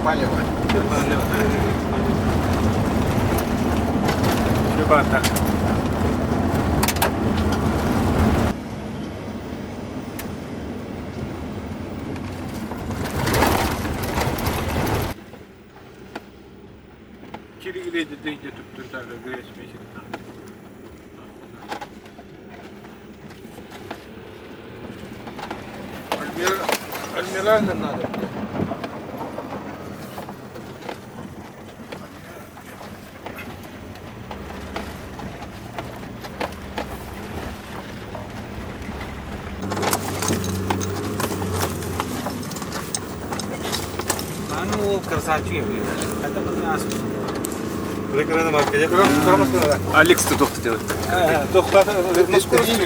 Полево. Ребята. Кирилл deyince tutturlarla güreşmeyecek. Альмиральным надо. Ну, красавчик. Это прекрасно. Reklamına bak ya. Алекс ты доктор делает. Доктор, на скорость.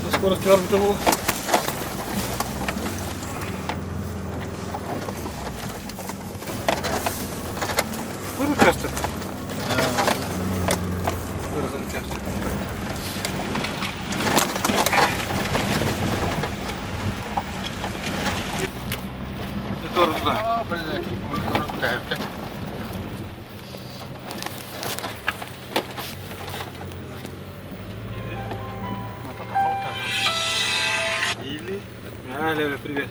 На скорость километров. Выру часто. Выру часто. Это руда. Блядь. Аля, привет.